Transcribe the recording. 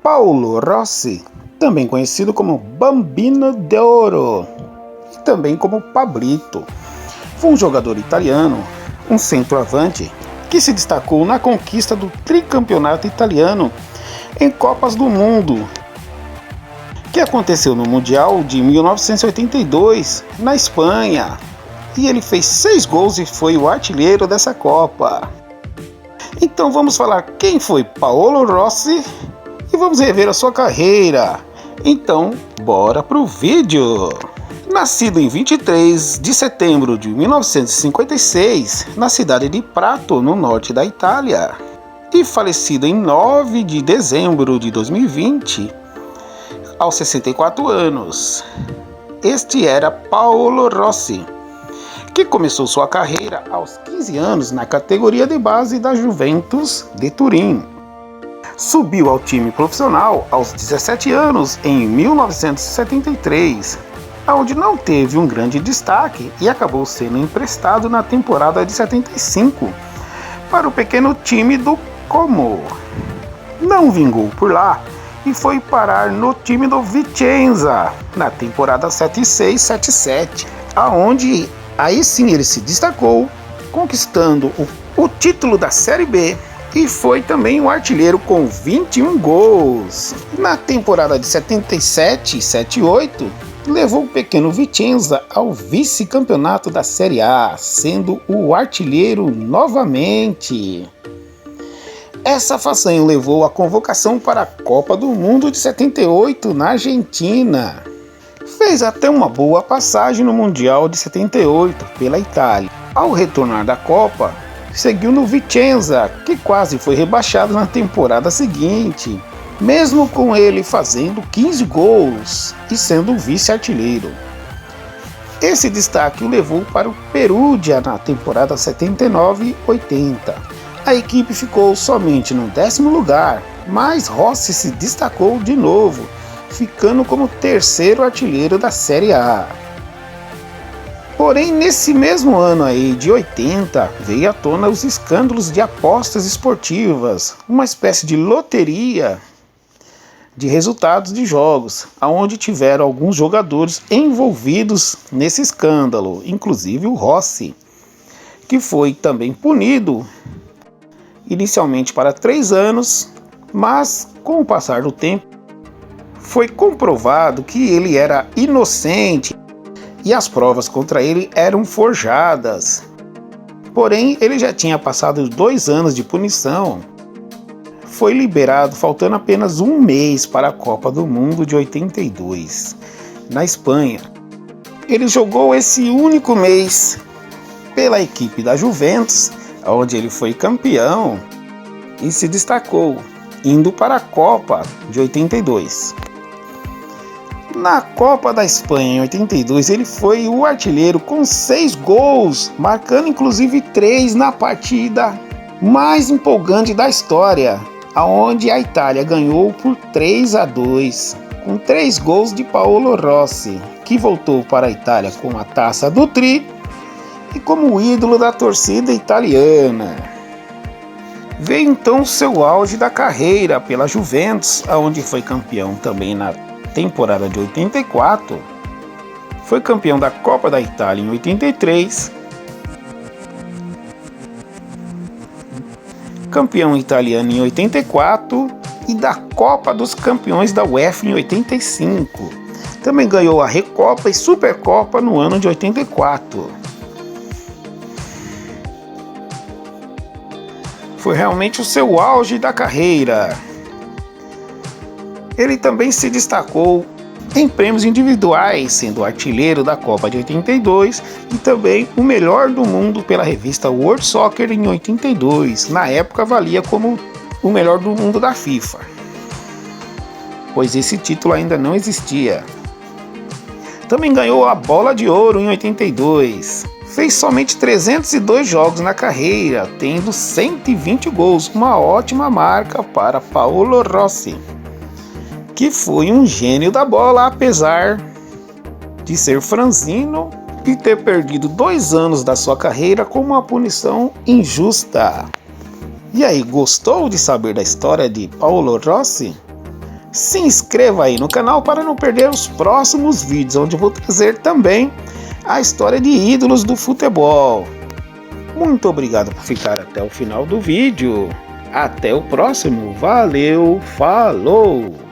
Paolo Rossi, também conhecido como Bambino d'Oro, e também como Pablito, foi um jogador italiano, um centroavante, que se destacou na conquista do tricampeonato italiano em Copas do Mundo, que aconteceu no Mundial de 1982, na Espanha, e ele fez 6 gols e foi o artilheiro dessa Copa. Então vamos falar quem foi Paolo Rossi e vamos rever a sua carreira. Então, bora pro vídeo! Nascido em 23 de setembro de 1956, na cidade de Prato, no norte da Itália, e falecido em 9 de dezembro de 2020, aos 64 anos. Este era Paolo Rossi, que começou sua carreira aos 15 anos na categoria de base da Juventus de Turim. Subiu ao time profissional aos 17 anos em 1973, onde não teve um grande destaque e acabou sendo emprestado na temporada de 75 para o pequeno time do Como. Não vingou por lá e foi parar no time do Vicenza na temporada 76-77, aonde aí sim ele se destacou, conquistando o título da Série B e foi também um artilheiro com 21 gols. Na temporada de 77-78, levou o pequeno Vicenza ao vice-campeonato da Série A, sendo o artilheiro novamente. Essa façanha levou à convocação para a Copa do Mundo de 78 na Argentina. Fez até uma boa passagem no Mundial de 78 pela Itália. Ao retornar da Copa, seguiu no Vicenza, que quase foi rebaixado na temporada seguinte, mesmo com ele fazendo 15 gols e sendo o vice-artilheiro. Esse destaque o levou para o Perugia na temporada 79-80. A equipe ficou somente no 10º lugar, mas Rossi se destacou de novo, ficando como terceiro artilheiro da Série A. Porém, nesse mesmo ano aí de 80, veio à tona os escândalos de apostas esportivas, uma espécie de loteria de resultados de jogos, onde tiveram alguns jogadores envolvidos nesse escândalo, inclusive o Rossi, que foi também punido inicialmente para 3 anos, mas com o passar do tempo foi comprovado que ele era inocente e as provas contra ele eram forjadas. Porém, ele já tinha passado 2 anos de punição. Foi liberado faltando apenas um mês para a Copa do Mundo de 82, na Espanha. Ele jogou esse único mês pela equipe da Juventus, onde ele foi campeão e se destacou, indo para a Copa de 82. Na Copa da Espanha em 82, ele foi o artilheiro com 6 gols, marcando inclusive 3 na partida mais empolgante da história, onde a Itália ganhou por 3-2, com 3 gols de Paolo Rossi, que voltou para a Itália com a taça do Tri e como ídolo da torcida italiana. Veio então seu auge da carreira pela Juventus, onde foi campeão também na temporada de 84, foi campeão da Copa da Itália em 83, campeão italiano em 84 e da Copa dos Campeões da UEFA em 85. Também ganhou a Recopa e Supercopa no ano de 84. Foi realmente o seu auge da carreira. Ele também se destacou em prêmios individuais, sendo artilheiro da Copa de 82 e também o melhor do mundo pela revista World Soccer em 82. Na época valia como o melhor do mundo da FIFA, pois esse título ainda não existia. Também ganhou a Bola de Ouro em 82. Fez somente 302 jogos na carreira, tendo 120 gols, uma ótima marca para Paolo Rossi, que foi um gênio da bola, apesar de ser franzino e ter perdido 2 anos da sua carreira com uma punição injusta. E aí, gostou de saber da história de Paolo Rossi? Se inscreva aí no canal para não perder os próximos vídeos, onde eu vou trazer também a história de ídolos do futebol. Muito obrigado por ficar até o final do vídeo. Até o próximo. Valeu, falou!